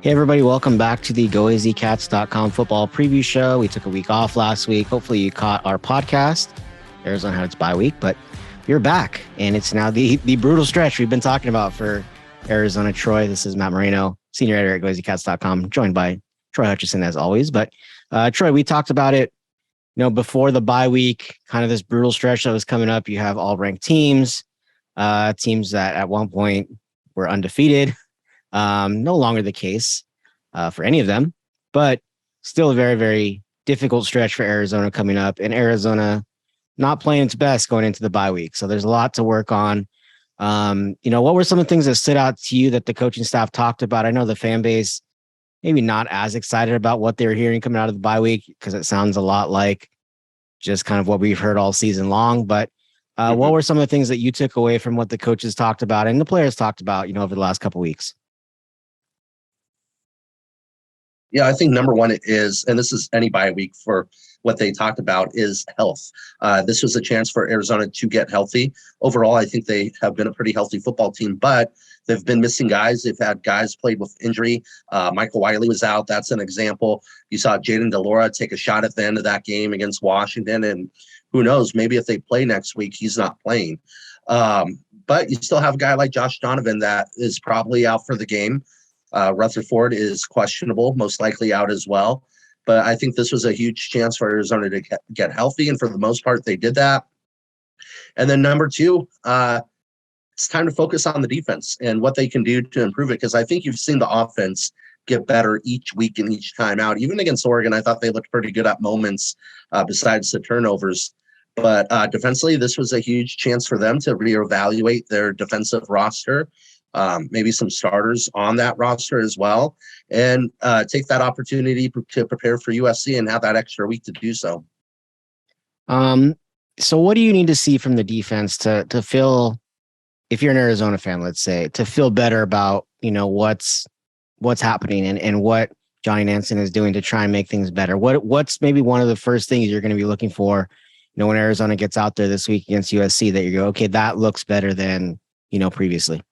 Hey, everybody, welcome back to the GOAZCATS.com football preview show. We took a week off last week. Hopefully you caught our podcast. Arizona had its bye week, but you're back, and it's now the brutal stretch we've been talking about for Arizona. Troy, this is Matt Moreno, senior editor at GOAZCATS.com, joined by Troy Hutchison as always. But Troy, we talked about it, before the bye week, kind of this brutal stretch that was coming up. You have all ranked teams, teams that at one point were undefeated. No longer the case for any of them, but still a very, very difficult stretch for Arizona coming up, and Arizona not playing its best going into the bye week. So there's a lot to work on. What were some of the things that stood out to you that the coaching staff talked about? I know the fan base maybe not as excited about what they were hearing coming out of the bye week because it sounds a lot like just kind of what we've heard all season long. But what were some of the things that you took away from what the coaches talked about and the players talked about, over the last couple of weeks? Yeah, I think number one is, and this is any bye week for what they talked about, is health. This was a chance for Arizona to get healthy. Overall, I think they have been a pretty healthy football team, but they've been missing guys. They've had guys played with injury. Michael Wiley was out. That's an example. You saw Jaden DeLora take a shot at the end of that game against Washington, and who knows, maybe if they play next week, he's not playing. But you still have a guy like Josh Donovan that is probably out for the game. Rutherford is questionable, most likely out as well. But I think this was a huge chance for Arizona to get healthy, and for the most part, they did that. And then number two, it's time to focus on the defense and what they can do to improve it, because I think you've seen the offense get better each week and each time out. Even against Oregon, I thought they looked pretty good at moments besides the turnovers. But defensively, this was a huge chance for them to reevaluate their defensive roster. Maybe some starters on that roster as well, and take that opportunity to prepare for USC and have that extra week to do so. So what do you need to see from the defense to feel, if you're an Arizona fan, let's say, to feel better about, what's happening and what Johnny Nansen is doing to try and make things better? What's maybe one of the first things you're going to be looking for, when Arizona gets out there this week against USC, that you go, okay, that looks better than, previously?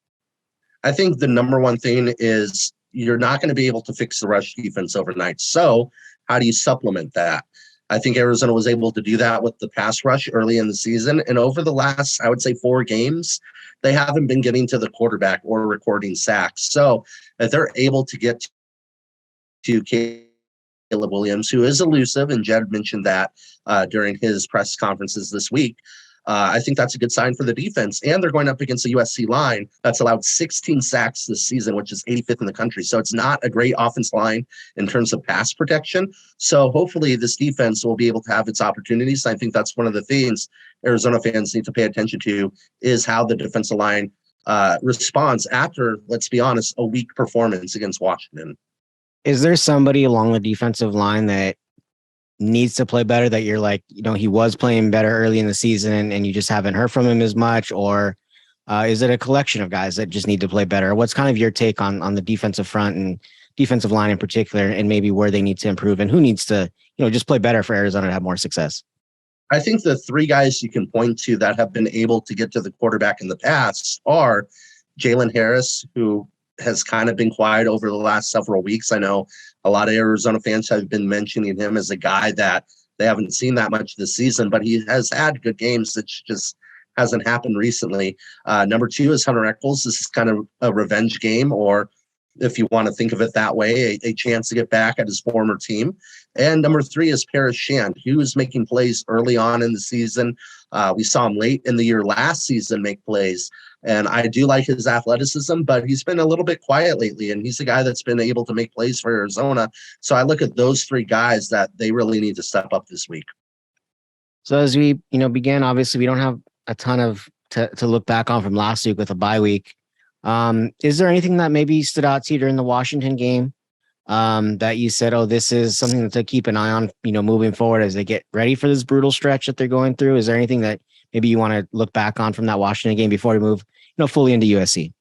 I think the number one thing is you're not going to be able to fix the rush defense overnight. So how do you supplement that? I think Arizona was able to do that with the pass rush early in the season. And over the last, I would say, 4 games, they haven't been getting to the quarterback or recording sacks. So if they're able to get to Caleb Williams, who is elusive, and Jed mentioned that during his press conferences this week, I think that's a good sign for the defense. And they're going up against a USC line that's allowed 16 sacks this season, which is 85th in the country. So it's not a great offense line in terms of pass protection. So hopefully this defense will be able to have its opportunities. I think that's one of the things Arizona fans need to pay attention to, is how the defensive line responds after, let's be honest, a weak performance against Washington. Is there somebody along the defensive line that needs to play better, that you're like, he was playing better early in the season and you just haven't heard from him as much? Or is it a collection of guys that just need to play better? What's kind of your take on the defensive front and defensive line in particular, and maybe where they need to improve and who needs to, just play better for Arizona to have more success? I think the 3 guys you can point to that have been able to get to the quarterback in the past are Jalen Harris, who has kind of been quiet over the last several weeks. I know a lot of Arizona fans have been mentioning him as a guy that they haven't seen that much this season, but he has had good games. It just hasn't happened recently. Number 2 is Hunter Echols. This is kind of a revenge game, or if you want to think of it that way, a chance to get back at his former team. And number 3 is Paris Shand, who is making plays early on in the season. We saw him late in the year last season make plays. And I do like his athleticism, but he's been a little bit quiet lately, and he's a guy that's been able to make plays for Arizona. So I look at those 3 guys that they really need to step up this week. So as we, begin, obviously we don't have a ton of to look back on from last week with a bye week. Is there anything that maybe stood out to you during the Washington game that you said, oh, this is something to keep an eye on, moving forward as they get ready for this brutal stretch that they're going through? Is there anything that maybe you want to look back on from that Washington game before we move, fully into USC?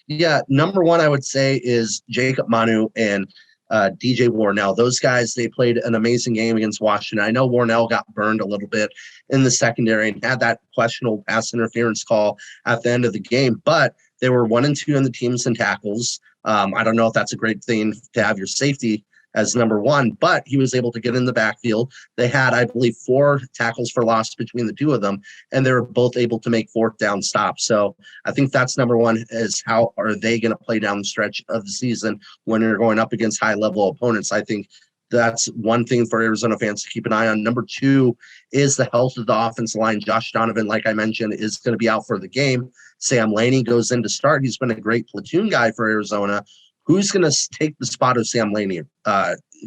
Yeah, number 1, I would say, is Jacob Manu and DJ Warnell. Those guys, they played an amazing game against Washington. I know Warnell got burned a little bit in the secondary and had that questionable pass interference call at the end of the game, but they were 1 and 2 in the teams and tackles. I don't know if that's a great thing to have your safety as number one, but he was able to get in the backfield. They had, I believe, 4 tackles for loss between the two of them, and they were both able to make fourth down stops. So I think that's number one, is how are they going to play down the stretch of the season when they're going up against high-level opponents. I think that's one thing for Arizona fans to keep an eye on. Number 2 is the health of the offensive line. Josh Donovan, like I mentioned, is going to be out for the game. Sam Laney goes in to start. He's been a great platoon guy for Arizona. Who's going to take the spot of Sam Laney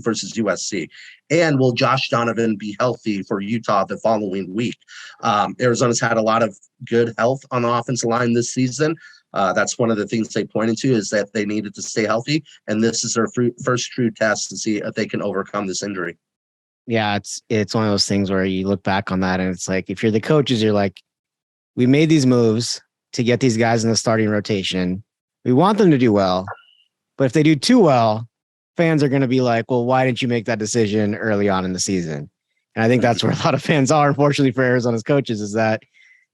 versus USC? And will Josh Donovan be healthy for Utah the following week? Arizona's had a lot of good health on the offensive line this season. That's one of the things they pointed to, is that they needed to stay healthy. And this is their first true test to see if they can overcome this injury. Yeah, it's one of those things where you look back on that and it's like, if you're the coaches, you're like, we made these moves to get these guys in the starting rotation. We want them to do well. But if they do too well, fans are going to be like, well, why didn't you make that decision early on in the season? And I think that's where a lot of fans are, unfortunately, for Arizona's coaches, is that,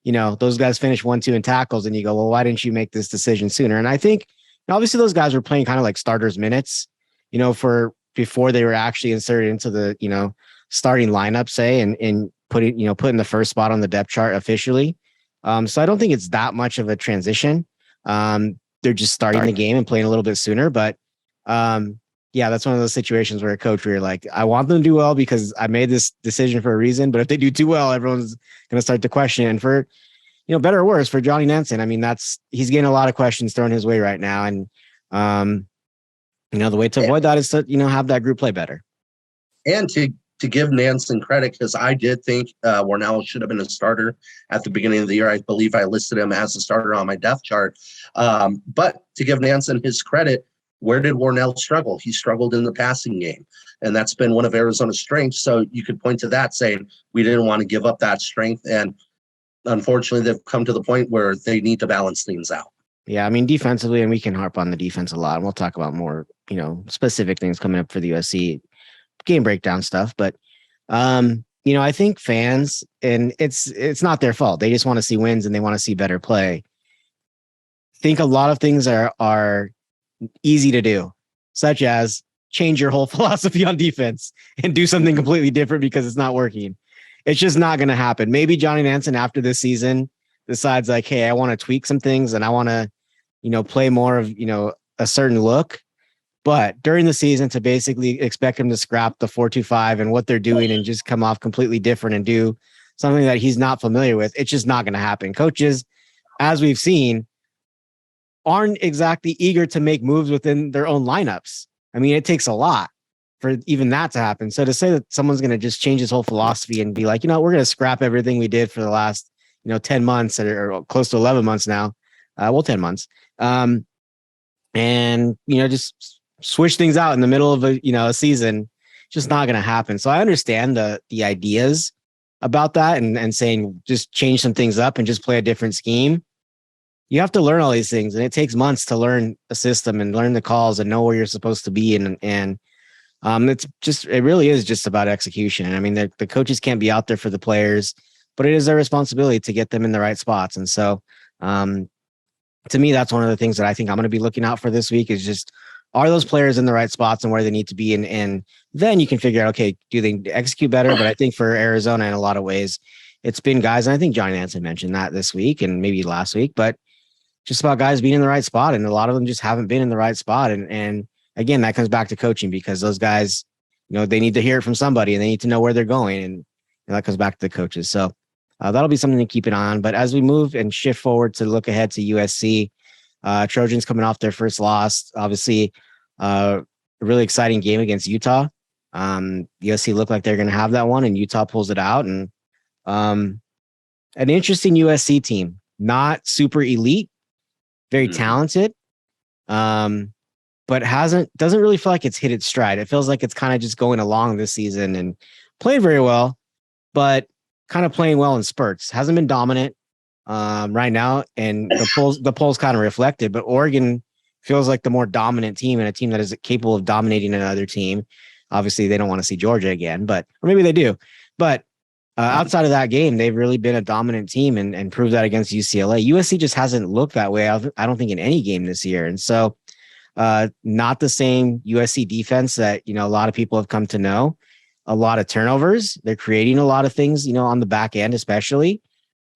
those guys finish 1-2 in tackles and you go, well, why didn't you make this decision sooner? And I think obviously those guys were playing kind of like starters minutes, for before they were actually inserted into the, starting lineup, say, and put in the first spot on the depth chart officially. So I don't think it's that much of a transition. They're just starting the game and playing a little bit sooner. But yeah, that's one of those situations where a coach, where you're like, I want them to do well because I made this decision for a reason. But if they do too well, everyone's going to start to question. And for, better or worse, for Johnny Nansen, I mean, he's getting a lot of questions thrown his way right now. And, the way to avoid that is to, have that group play better. And to give Nansen credit, because I did think Warnell should have been a starter at the beginning of the year. I believe I listed him as a starter on my depth chart. But to give Nansen his credit, where did Warnell struggle? He struggled in the passing game, and that's been one of Arizona's strengths. So you could point to that, saying we didn't want to give up that strength. And unfortunately, they've come to the point where they need to balance things out. Yeah, I mean, defensively, and we can harp on the defense a lot, and we'll talk about more, specific things coming up for the USC game breakdown stuff. But, I think fans, and it's not their fault. They just want to see wins and they want to see better play. I think a lot of things are easy to do, such as change your whole philosophy on defense and do something completely different because it's not working. It's just not going to happen. Maybe Johnny Nansen after this season decides like, hey, I want to tweak some things and I want to, play more of, a certain look. But during the season, to basically expect him to scrap the 4-2-5 and what they're doing and just come off completely different and do something that he's not familiar with, it's just not going to happen. Coaches, as we've seen, aren't exactly eager to make moves within their own lineups. I mean, it takes a lot for even that to happen. So to say that someone's going to just change his whole philosophy and be like, we're going to scrap everything we did for the last, 10 months or close to 11 months now, 10 months. And, just switch things out in the middle of a season, just not going to happen. So I understand the ideas about that and saying, just change some things up and just play a different scheme. You have to learn all these things, and it takes months to learn a system and learn the calls and know where you're supposed to be. And it really is just about execution. And I mean, the coaches can't be out there for the players, but it is their responsibility to get them in the right spots. And so, to me, that's one of the things that I think I'm going to be looking out for this week, is just, are those players in the right spots and where they need to be? And then you can figure out, okay, do they execute better? But I think for Arizona, in a lot of ways, it's been guys, and I think Johnny Nansen mentioned that this week and maybe last week, but just about guys being in the right spot. And a lot of them just haven't been in the right spot. And again, that comes back to coaching, because those guys, they need to hear it from somebody and they need to know where they're going. And that comes back to the coaches. So that'll be something to keep an eye on. But as we move and shift forward to look ahead to USC, Trojans coming off their first loss, obviously a really exciting game against Utah. USC looked like they're going to have that one, and Utah pulls it out. And an interesting USC team, not super elite, very talented, but doesn't really feel like it's hit its stride. It feels like it's kind of just going along this season and playing very well, but kind of playing well in spurts. Hasn't been dominant right now, and the polls kind of reflected. But Oregon feels like the more dominant team, and a team that is capable of dominating another team. Obviously, they don't want to see Georgia again, or maybe they do. But outside of that game, they've really been a dominant team and proved that against UCLA. USC just hasn't looked that way, I don't think, in any game this year. And so Not the same USC defense that, a lot of people have come to know. A lot of turnovers. They're creating a lot of things, on the back end, especially.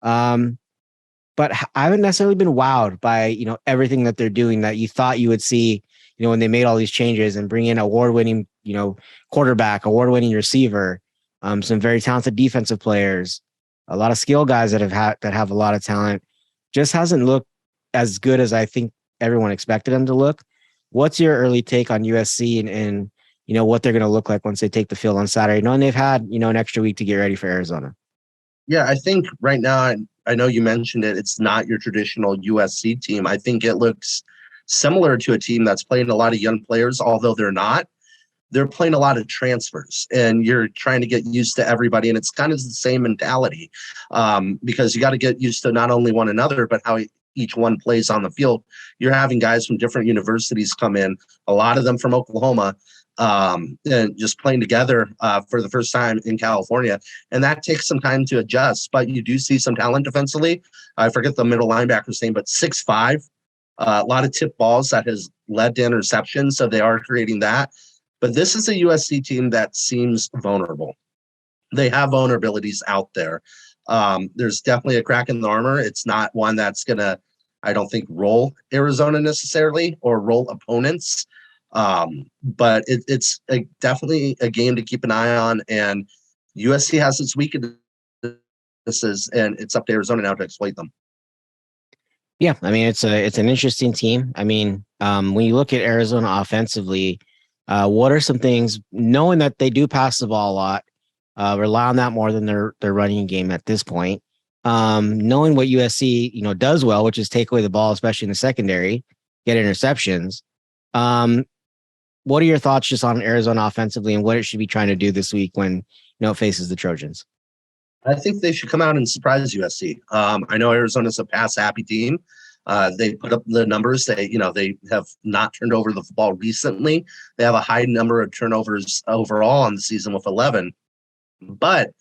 But I haven't necessarily been wowed by, everything that they're doing that you thought you would see, when they made all these changes and bring in award-winning, quarterback, award-winning receiver, some very talented defensive players, a lot of skill guys that have a lot of talent. Just hasn't looked as good as I think everyone expected them to look. What's your early take on USC and what they're going to look like once they take the field on Saturday, knowing they've had, an extra week to get ready for Arizona? Yeah, I think right now, I know you mentioned it, it's not your traditional USC team. I think it looks similar to a team that's playing a lot of young players, although they're not. They're playing a lot of transfers, and you're trying to get used to everybody, and it's kind of the same mentality, because you got to get used to not only one another, but how each one plays on the field. You're having guys from different universities come in, a lot of them from Oklahoma, and just playing together for the first time in California. And that takes some time to adjust, but you do see some talent defensively. I forget the middle linebacker's name, but 6'5", a lot of tip balls that has led to interceptions. So they are creating that. But this is a USC team that seems vulnerable. They have vulnerabilities out there. There's definitely a crack in the armor. It's not one that's going to, I don't think, roll Arizona necessarily or roll opponents. But it's definitely a game to keep an eye on, and USC has its weaknesses, and it's up to Arizona now to exploit them. Yeah, I mean it's an interesting team. I mean, when you look at Arizona offensively, what are some things, knowing that they do pass the ball a lot, rely on that more than their running game at this point. Knowing what USC does well, which is take away the ball, especially in the secondary, get interceptions. What are your thoughts just on Arizona offensively and what it should be trying to do this week when it faces the Trojans? I think they should come out and surprise USC. I know Arizona's a pass-happy team. They put up the numbers. They have not turned over the football recently. They have a high number of turnovers overall on the season with 11. But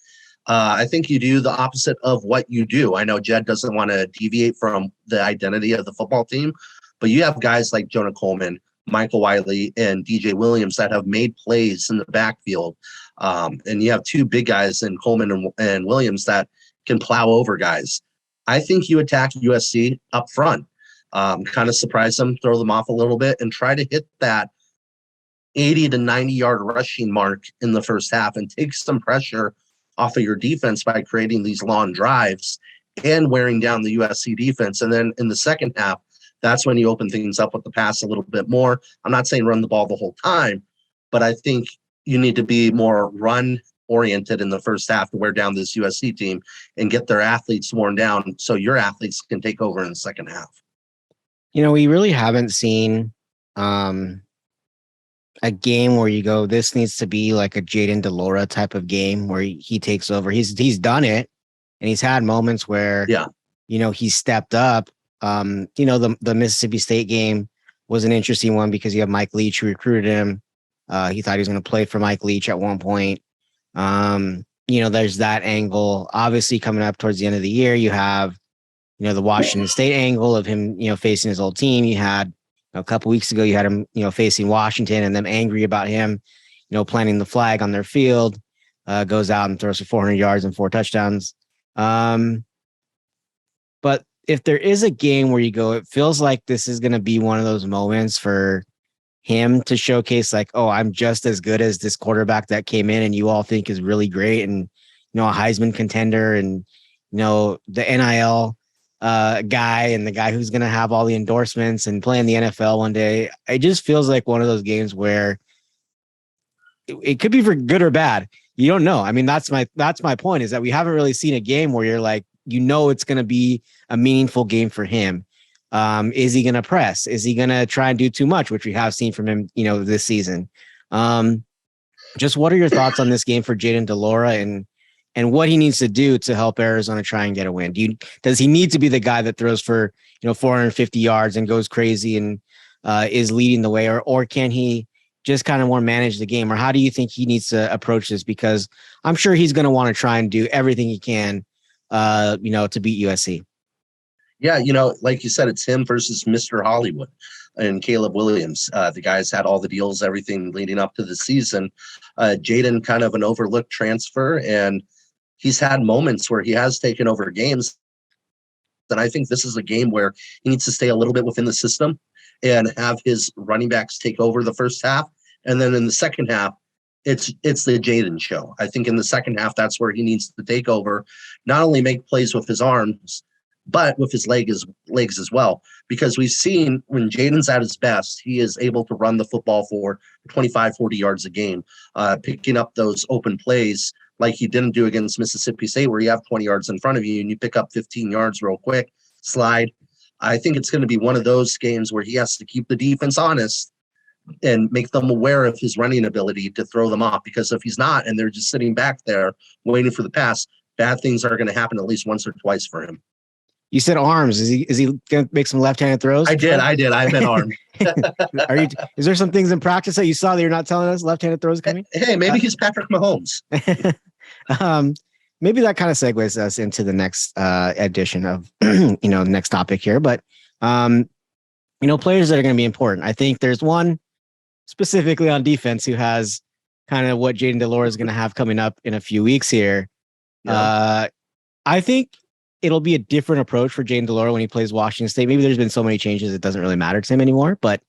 I think you do the opposite of what you do. I know Jed doesn't want to deviate from the identity of the football team, but you have guys like Jonah Coleman, Michael Wiley, and DJ Williams that have made plays in the backfield. And you have two big guys in Coleman and Williams that can plow over guys. I think you attack USC up front, kind of surprise them, throw them off a little bit, and try to hit that 80 to 90-yard rushing mark in the first half and take some pressure off of your defense by creating these long drives and wearing down the USC defense. And then in the second half, that's when you open things up with the pass a little bit more. I'm not saying run the ball the whole time, but I think you need to be more run-oriented in the first half to wear down this USC team and get their athletes worn down so your athletes can take over in the second half. We really haven't seen a game where you go, this needs to be like a Jaden DeLora type of game where he takes over. He's done it, and he's had moments where, he stepped up. The Mississippi State game was an interesting one because you have Mike Leach who recruited him. He thought he was going to play for Mike Leach at one point. There's that angle. Obviously, coming up towards the end of the year, you have, the Washington State angle of him, facing his old team. You had a couple weeks ago, you had him, facing Washington and them angry about him, planting the flag on their field, goes out and throws for 400 yards and 4 touchdowns. But if there is a game where you go, it feels like this is going to be one of those moments for him to showcase like, oh, I'm just as good as this quarterback that came in and you all think is really great and, a Heisman contender and, the NIL guy and the guy who's going to have all the endorsements and play in the NFL one day. It just feels like one of those games where it could be for good or bad. You don't know. I mean, that's my point, is that we haven't really seen a game where you're like, it's going to be a meaningful game for him. Is he going to press? Is he going to try and do too much, which we have seen from him, this season? Just what are your thoughts on this game for Jaden DeLora and what he needs to do to help Arizona try and get a win? Does he need to be the guy that throws for, 450 yards and goes crazy and is leading the way, or can he just kind of more manage the game? Or how do you think he needs to approach this? Because I'm sure he's going to want to try and do everything he can, to beat USC. Yeah, like you said, it's him versus Mr. Hollywood. and Caleb Williams. The guys had all the deals, everything leading up to the season. Jaden, kind of an overlooked transfer, and he's had moments where he has taken over games. And I think this is a game where he needs to stay a little bit within the system and have his running backs take over the first half. And then in the second half, it's the Jaden show. I think in the second half, that's where he needs to take over, not only make plays with his arms, but with his legs as well. Because we've seen when Jaden's at his best, he is able to run the football for 25, 40 yards a game, picking up those open plays like he didn't do against Mississippi State, where you have 20 yards in front of you and you pick up 15 yards real quick, slide. I think it's going to be one of those games where he has to keep the defense honest and make them aware of his running ability to throw them off. Because if he's not, and they're just sitting back there waiting for the pass, bad things are going to happen at least once or twice for him. You said arms. Is he going to make some left-handed throws? I did. I meant arm. Is there some things in practice that you saw that you're not telling us? Left-handed throws coming? Hey, maybe he's Patrick Mahomes. Maybe that kind of segues us into the next edition of next topic here. But players that are going to be important. I think there's one specifically on defense who has kind of what Jaden Delore is going to have coming up in a few weeks here. Yeah. I think it'll be a different approach for Jaden Delore when he plays Washington State. Maybe there's been so many changes it doesn't really matter to him anymore, but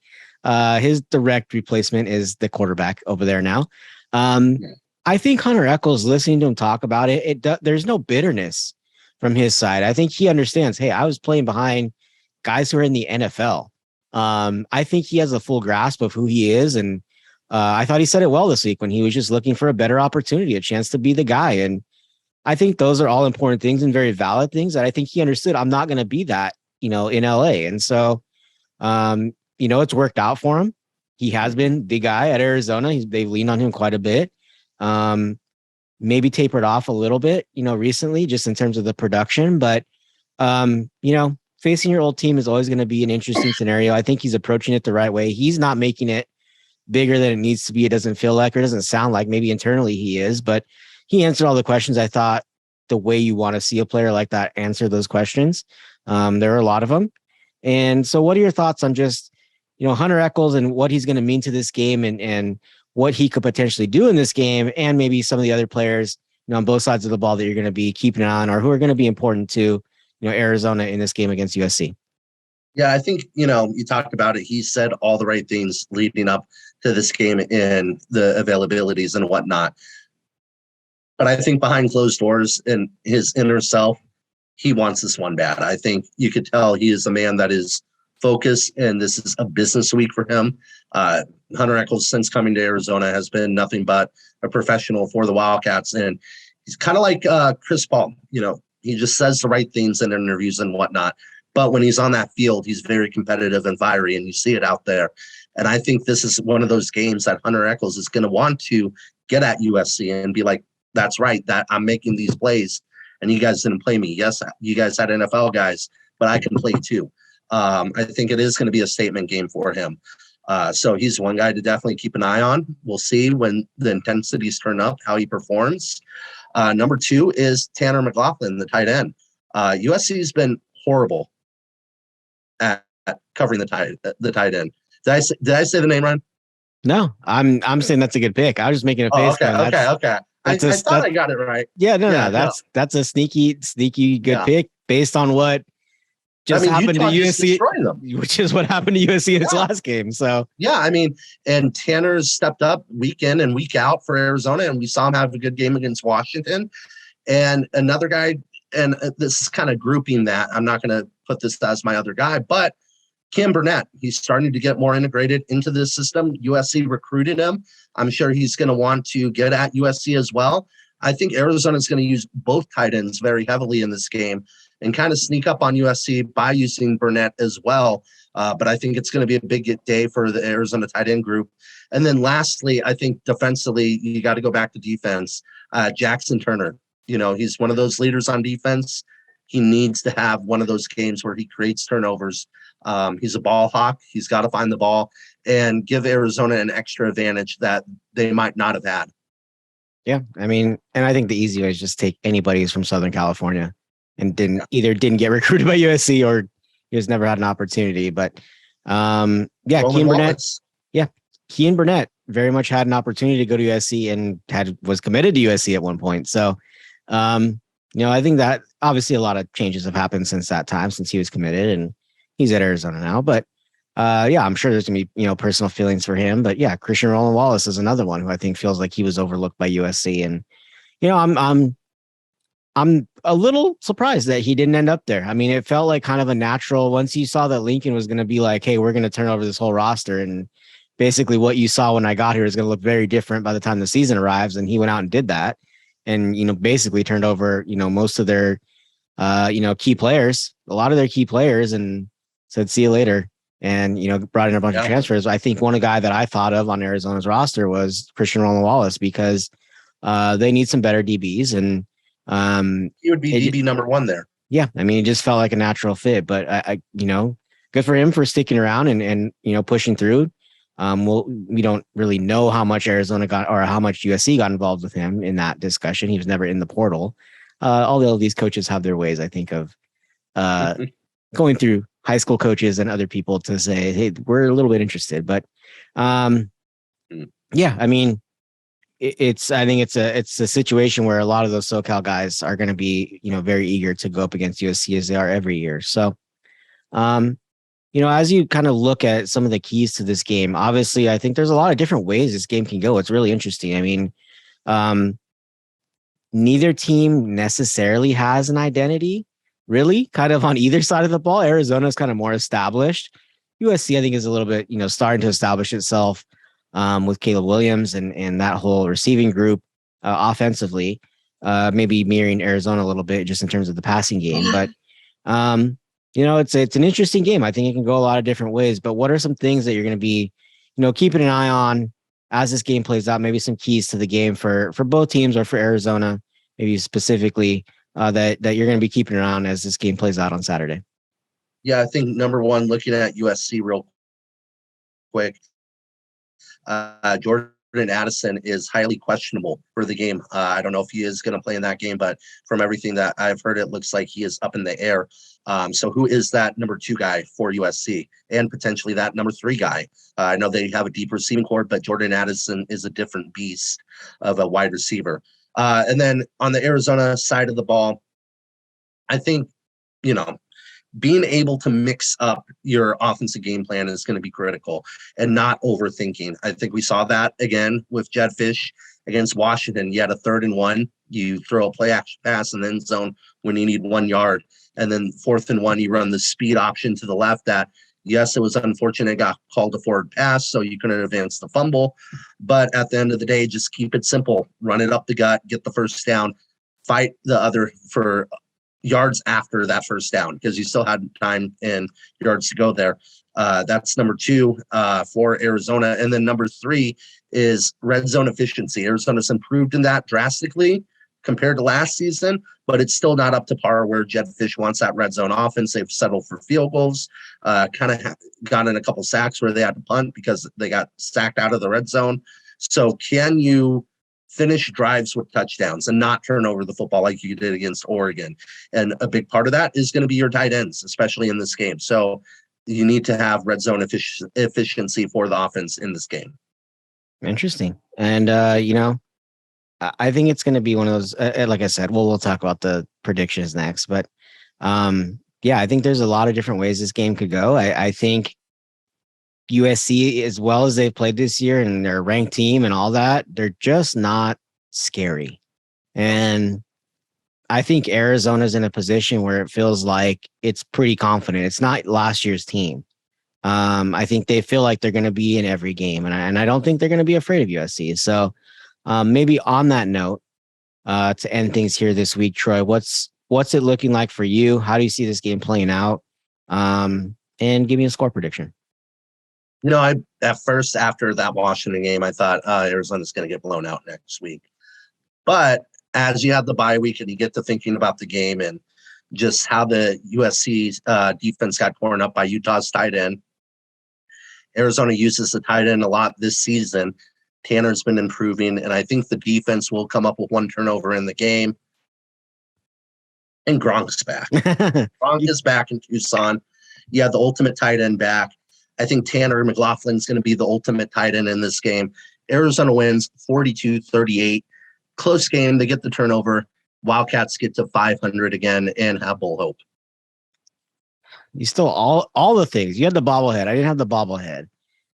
his direct replacement is the quarterback over there now. I think Hunter Echols, listening to him talk about it, there's no bitterness from his side. I think he understands, hey, I was playing behind guys who are in the NFL. I think he has a full grasp of who he is. And I thought he said it well this week when he was just looking for a better opportunity, a chance to be the guy. And I think those are all important things and very valid things that I think he understood. I'm not going to be that, in LA. And so, it's worked out for him. He has been the guy at Arizona. They've leaned on him quite a bit. Maybe tapered off a little bit, recently just in terms of the production, but, facing your old team is always going to be an interesting scenario. I think he's approaching it the right way. He's not making it bigger than it needs to be. It doesn't feel like, or doesn't sound like, maybe internally he is, but he answered all the questions. I thought the way you want to see a player like that answer those questions. There are a lot of them. And so what are your thoughts on just, Hunter Echols and what he's going to mean to this game and what he could potentially do in this game, and maybe some of the other players, on both sides of the ball that you're going to be keeping an eye on or who are going to be important to, Arizona in this game against USC? Yeah, I think, you talked about it. He said all the right things leading up to this game and the availabilities and whatnot. But I think behind closed doors in his inner self, he wants this one bad. I think you could tell he is a man that is focused, and this is a business week for him. Hunter Echols, since coming to Arizona, has been nothing but a professional for the Wildcats. And he's kind of like Chris Paul. He just says the right things in interviews and whatnot. But when he's on that field, he's very competitive and fiery, and you see it out there. And I think this is one of those games that Hunter Echols is going to want to get at USC and be like, that's right, that I'm making these plays, and you guys didn't play me. Yes, you guys had NFL guys, but I can play too. I think it is going to be a statement game for him. So he's one guy to definitely keep an eye on. We'll see when the intensities turn up, how he performs. Number 2 is Tanner McLaughlin, the tight end. USC has been horrible at covering the tight end. Did I say the name right? No, I'm saying that's a good pick. I was just making a face. Okay. I thought I got it right. Yeah, no. That's a sneaky good pick based on what happened to USC, which is what happened to USC in its last game. So and Tanner's stepped up week in and week out for Arizona, and we saw him have a good game against Washington. And another guy, and this is kind of grouping that. I'm not going to put this as my other guy, but Cam Burnett, he's starting to get more integrated into this system. USC recruited him. I'm sure he's going to want to get at USC as well. I think Arizona is going to use both tight ends very heavily in this game and kind of sneak up on USC by using Burnett as well. But I think it's going to be a big day for the Arizona tight end group. And then lastly, I think defensively, you got to go back to defense. Jackson Turner, he's one of those leaders on defense. He needs to have one of those games where he creates turnovers. He's a ball hawk. He's got to find the ball and give Arizona an extra advantage that they might not have had. Yeah, and I think the easy way is just take anybody who's from Southern California and didn't get recruited by USC or he has never had an opportunity. But Yeah, Roman Kean Burnett. Wallace. Yeah, Kean Burnett very much had an opportunity to go to USC and was committed to USC at one point. So, I think that obviously a lot of changes have happened since that time, since he was committed, and he's at Arizona now. But yeah, I'm sure there's gonna be personal feelings for him. But yeah, Christian Roland Wallace is another one who I think feels like he was overlooked by USC, and I'm a little surprised that he didn't end up there. I mean, it felt like kind of a natural once you saw that Lincoln was going to be like, hey, we're going to turn over this whole roster. And basically what you saw when I got here is going to look very different by the time the season arrives. And he went out and did that. And, basically turned over, most of their, key players, a lot of their key players and said, see you later. And, brought in a bunch of transfers. I think one guy that I thought of on Arizona's roster was Christian Roland Wallace because they need some better DBs. And, he would be DB number one there. Yeah, I mean, it just felt like a natural fit. But I good for him for sticking around and pushing through. We don't really know how much Arizona got or how much USC got involved with him in that discussion. He was never in the portal. All of these coaches have their ways, I think, of going through high school coaches and other people to say, hey, we're a little bit interested. But yeah, I mean. I think it's a situation where a lot of those SoCal guys are going to be, very eager to go up against USC as they are every year. So, as you kind of look at some of the keys to this game, obviously, I think there's a lot of different ways this game can go. It's really interesting. I mean, neither team necessarily has an identity, really, kind of on either side of the ball. Arizona is kind of more established. USC, I think, is a little bit, starting to establish itself. With Caleb Williams and that whole receiving group offensively, maybe mirroring Arizona a little bit just in terms of the passing game. But, it's an interesting game. I think it can go a lot of different ways. But what are some things that you're going to be, keeping an eye on as this game plays out? Maybe some keys to the game for both teams or for Arizona, maybe specifically that you're going to be keeping around as this game plays out on Saturday. Yeah, I think number one, looking at USC real quick. Jordan Addison is highly questionable for the game. I don't know if he is going to play in that game, but from everything that I've heard, it looks like he is up in the air. So who is that number 2 guy for USC and potentially that number 3 guy? I know they have a deep receiving core, but Jordan Addison is a different beast of a wide receiver. And then on the Arizona side of the ball, I think, being able to mix up your offensive game plan is going to be critical and not overthinking. I think we saw that again with Jedd Fisch against Washington. You had a 3rd and 1, you throw a play action pass in the end zone when you need 1 yard. And then 4th and 1, you run the speed option to the left that, yes, it was unfortunate. It got called a forward pass, so you couldn't advance the fumble. But at the end of the day, just keep it simple. Run it up the gut, get the first down, fight the other for yards after that first down because you still had time and yards to go there. That's number 2 for Arizona. And then number 3 is red zone efficiency. Arizona's improved in that drastically compared to last season, but it's still not up to par where Jedd Fisch wants that red zone offense. They've settled for field goals, kind of gotten a couple sacks where they had to punt because they got sacked out of the red zone. So can you finish drives with touchdowns and not turn over the football like you did against Oregon? And a big part of that is going to be your tight ends, especially in this game. So you need to have red zone efficiency for the offense in this game. Interesting. And, I think it's going to be one of those, like I said, we'll talk about the predictions next, but yeah, I think there's a lot of different ways this game could go. I think USC, as well as they've played this year and they're a ranked team and all that, they're just not scary. And I think Arizona's in a position where it feels like it's pretty confident. It's not last year's team. I think they feel like they're going to be in every game, and I don't think they're going to be afraid of USC. So maybe on that note, to end things here this week, Troy, what's it looking like for you? How do you see this game playing out? And give me a score prediction. At first, after that Washington game, I thought Arizona's going to get blown out next week. But as you have the bye week and you get to thinking about the game and just how the USC defense got torn up by Utah's tight end, Arizona uses the tight end a lot this season. Tanner's been improving, and I think the defense will come up with 1 turnover in the game. And Gronk's back. Gronk is back in Tucson. You have the ultimate tight end back. I think Tanner McLaughlin is going to be the ultimate tight end in this game. Arizona wins 42-38. Close game. They get the turnover. Wildcats get to 500 again and have bowl hope. You still all the things. You had the bobblehead. I didn't have the bobblehead.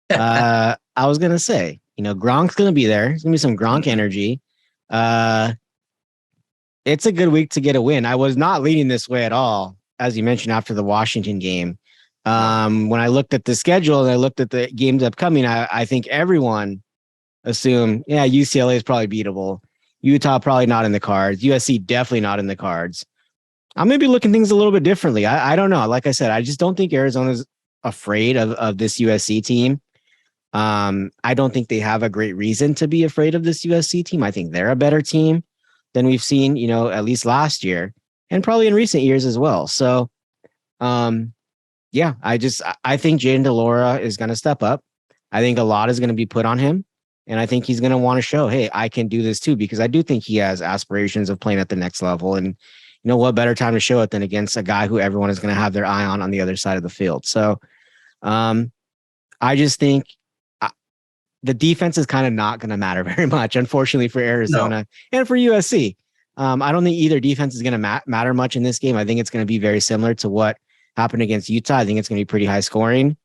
I was gonna say, Gronk's gonna be there. There's gonna be some Gronk energy. It's a good week to get a win. I was not leaning this way at all, as you mentioned after the Washington game. When I looked at the schedule and I looked at the games upcoming, I think everyone assumed, UCLA is probably beatable. Utah probably not in the cards. USC definitely not in the cards. I'm maybe looking things a little bit differently. I don't know. Like I said, I just don't think Arizona's afraid of this USC team. I don't think they have a great reason to be afraid of this USC team. I think they're a better team than we've seen, at least last year and probably in recent years as well. So, I think Jayden DeLaura is going to step up. I think a lot is going to be put on him. And I think he's going to want to show, hey, I can do this too, because I do think he has aspirations of playing at the next level. And what better time to show it than against a guy who everyone is going to have their eye on the other side of the field. So I just think the defense is kind of not going to matter very much, unfortunately, for Arizona and for USC. I don't think either defense is going to matter much in this game. I think it's going to be very similar to what happened against Utah. I think it's going to be pretty high scoring.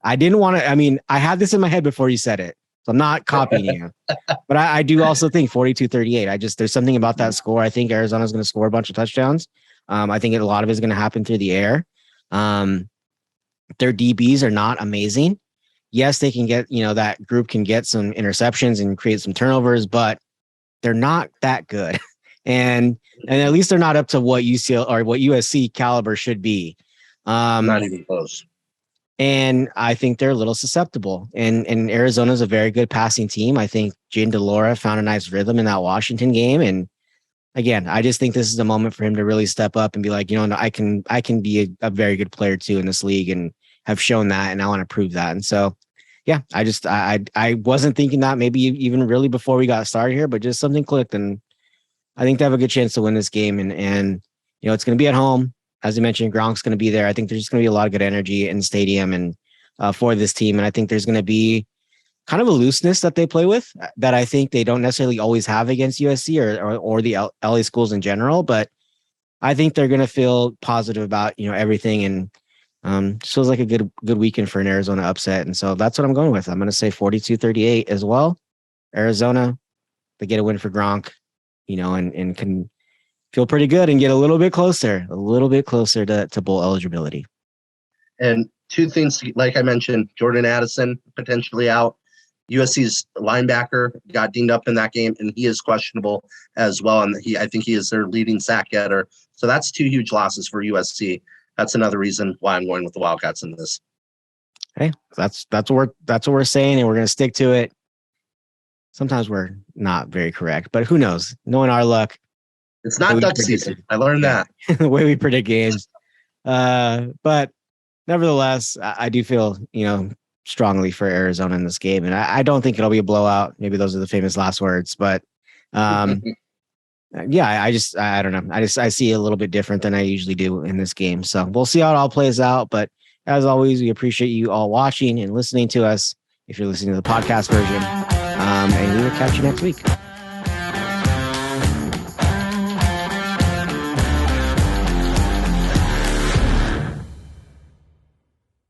I didn't want to, I had this in my head before you said it, so I'm not copying you, but I do also think 42-38. There's something about that score. I think Arizona's going to score a bunch of touchdowns. I think a lot of it is going to happen through the air. Their DBs are not amazing. Yes, they can get, that group can get some interceptions and create some turnovers, but they're not that good. And at least they're not up to what UCL or what USC caliber should be. Not even close. And I think they're a little susceptible. And Arizona's a very good passing team. I think Jayden DeLaura found a nice rhythm in that Washington game. And again, I just think this is a moment for him to really step up and be like, I can be a very good player too in this league and have shown that. And I want to prove that. And so, I wasn't thinking that maybe even really before we got started here, but just something clicked. And I think they have a good chance to win this game. And it's going to be at home. As you mentioned, Gronk's going to be there. I think there's just going to be a lot of good energy in the stadium and for this team. And I think there's going to be kind of a looseness that they play with that I think they don't necessarily always have against USC or the LA schools in general. But I think they're going to feel positive about, everything. And just feels like a good weekend for an Arizona upset. And so that's what I'm going with. I'm going to say 42-38 as well. Arizona, they get a win for Gronk, and can feel pretty good and get a little bit closer to bowl eligibility. And two things, like I mentioned, Jordan Addison potentially out. USC's linebacker got dinged up in that game, and he is questionable as well. And I think he is their leading sack getter. So that's two huge losses for USC. That's another reason why I'm going with the Wildcats in this. Hey, that's what we're saying, and we're going to stick to it. Sometimes we're not very correct, but who knows? Knowing our luck. It's not duck season. I learned that. The way we predict games. But nevertheless, I do feel, strongly for Arizona in this game. And I don't think it'll be a blowout. Maybe those are the famous last words. But I don't know. I see a little bit different than I usually do in this game. So we'll see how it all plays out. But as always, we appreciate you all watching and listening to us if you're listening to the podcast version. And we will catch you next week.